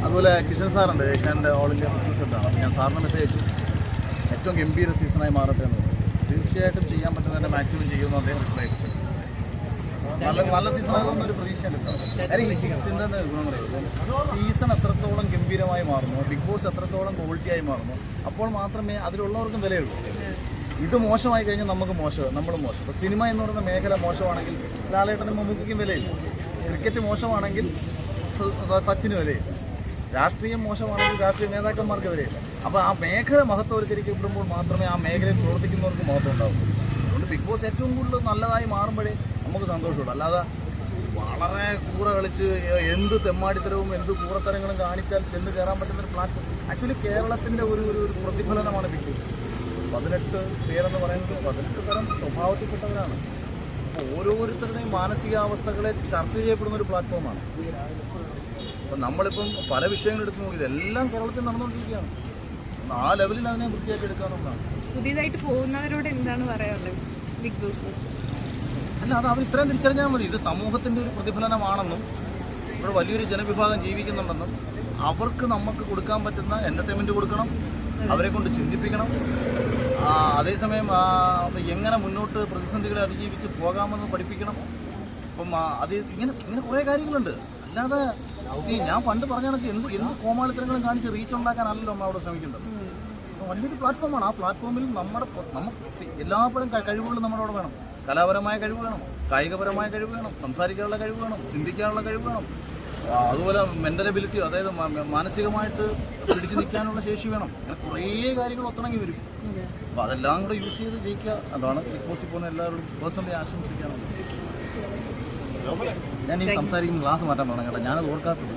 അതുപോലെ Kishan സാറുണ്ട്, ഏഷ്യാൻ്റെ all India business ഹെഡാണ്. ഞാൻ സാറിന് മെസ്സേജ് അയച്ചു, ഏറ്റവും ഗംഭീര സീസണായി മാറട്ടെ എന്ന്. തീർച്ചയായിട്ടും ചെയ്യാൻ പറ്റുന്നതിൻ്റെ മാക്സിമം ചെയ്യുമെന്ന് അദ്ദേഹം റിപ്ലൈ ചെയ്തു. നല്ല സീസണാകുന്ന ഒരു പ്രതീക്ഷയുണ്ട്. കാര്യം ഈ സീസണിൻ്റെ സീസൺ എത്രത്തോളം ഗംഭീരമായി മാറുന്നു, ബിഗ് ബോസ് എത്രത്തോളം ക്വാളിറ്റിയായി മാറുന്നു, അപ്പോൾ മാത്രമേ അതിലുള്ളവർക്കും വിലയുള്ളൂ. ഇത് മോശമായി കഴിഞ്ഞാൽ നമുക്ക് മോശം, നമ്മളും മോശം. ഇപ്പോൾ സിനിമ എന്ന് പറയുന്ന മേഖല മോശമാണെങ്കിൽ ലാലേട്ടനും മമ്മൂക്കും വിലയില്ല. ക്രിക്കറ്റ് മോശമാണെങ്കിൽ സച്ചിന് വിലയില്ല. രാഷ്ട്രീയം മോശമാണെങ്കിൽ രാഷ്ട്രീയ നേതാക്കന്മാർക്ക് വിലയില്ല. അപ്പോൾ ആ മേഖല മഹത്വവൽക്കരിക്കപ്പെടുമ്പോൾ മാത്രമേ ആ മേഖലയിൽ പ്രവർത്തിക്കുന്നവർക്ക് മഹത്വം ഉണ്ടാവും. അതുകൊണ്ട് ബിഗ് ബോസ് ഏറ്റവും കൂടുതൽ നല്ലതായി മാറുമ്പോഴേ നമുക്ക് സന്തോഷമുള്ളൂ. അല്ലാതെ വളരെ കൂറ കളിച്ച് എന്ത് തെമ്മാടിത്തരവും എന്ത് കൂറത്തരങ്ങളും കാണിച്ചാൽ ചെന്ന് കയറാൻ പറ്റുന്നൊരു പ്ലാറ്റ്ഫോം. ആക്ച്വലി കേരളത്തിൻ്റെ ഒരു പ്രതിഫലനമാണ് ബിഗ് ബോസ്. 18 പേരെന്ന് പറയുന്നത് 18 തരം സ്വഭാവത്തിൽപ്പെട്ടവരാണ്. അപ്പോൾ ഓരോരുത്തരുടെയും മാനസികാവസ്ഥകളെ ചർച്ച ചെയ്യപ്പെടുന്ന ഒരു പ്ലാറ്റ്ഫോമാണ്. അപ്പം നമ്മളിപ്പം പല വിഷയങ്ങൾ എടുത്തു നോക്കി, ഇതെല്ലാം കേരളത്തിൽ നടന്നുകൊണ്ടിരിക്കുകയാണ്. ആ ലെവലിൽ അതിനെ വൃത്തിയാക്കി എടുക്കാനുള്ളതാണ്. പുതിയതായിട്ട് പോകുന്നവരോട് എന്താണ് പറയാനുള്ളത് ബിഗ് ബോസ്? അല്ല, അത് അവർ ഇത്രയും തിരിച്ചറിഞ്ഞാൽ മതി. ഇത് സമൂഹത്തിൻ്റെ ഒരു പ്രതിഫലനമാണെന്നും ഇവിടെ വലിയൊരു ജനവിഭാഗം ജീവിക്കുന്നുണ്ടെന്നും അവർക്ക് നമുക്ക് കൊടുക്കാൻ പറ്റുന്ന എൻ്റർടൈൻമെൻറ്റ് കൊടുക്കണം, അവരെ കൊണ്ട് ചിന്തിപ്പിക്കണം. അതേസമയം എങ്ങനെ മുന്നോട്ട് പ്രതിസന്ധികളെ അതിജീവിച്ച് പോകാമെന്ന് പഠിപ്പിക്കണം. അപ്പം അത് ഇങ്ങനെ കുറേ കാര്യങ്ങളുണ്ട്. അല്ലാതെ ഞാൻ പണ്ട് പറഞ്ഞ കണക്ക് എന്ത് കോമാളിത്തരങ്ങളും കാണിച്ച് റീച്ച് ഉണ്ടാക്കാനല്ലല്ലോ നമ്മൾ അവിടെ ശ്രമിക്കേണ്ടത്. വലിയൊരു പ്ലാറ്റ്ഫോമാണ്. ആ പ്ലാറ്റ്ഫോമിൽ നമുക്ക് എല്ലാവരും കഴിവുകളും നമ്മുടെ അവിടെ വേണം. കലാപരമായ കഴിവ് വേണം, കായികപരമായ കഴിവ് വേണം, സംസാരിക്കാനുള്ള കഴിവ് വേണം, ചിന്തിക്കാനുള്ള കഴിവ് വേണം. അതുപോലെ മെൻ്റൽ എബിലിറ്റി, അതായത് മാനസികമായിട്ട് പിടിച്ചു നിൽക്കാനുള്ള ശേഷി വേണം. അങ്ങനെ കുറേ കാര്യങ്ങൾ ഒത്തിണങ്ങി വരും. അപ്പോൾ അതെല്ലാം കൂടെ യൂസ് ചെയ്ത് ജയിക്കുക. അതാണ് ബിഗ് ബോസിൽ പോകുന്ന എല്ലാവരും പേഴ്സണലി ആശംസിക്കാനുള്ളത്. ഞാൻ ഈ സംസാരിക്കുന്ന ക്ലാസ് മാറ്റാൻ പറഞ്ഞു കേട്ടോ, ഞാനത് ഓർക്കാറുണ്ട്.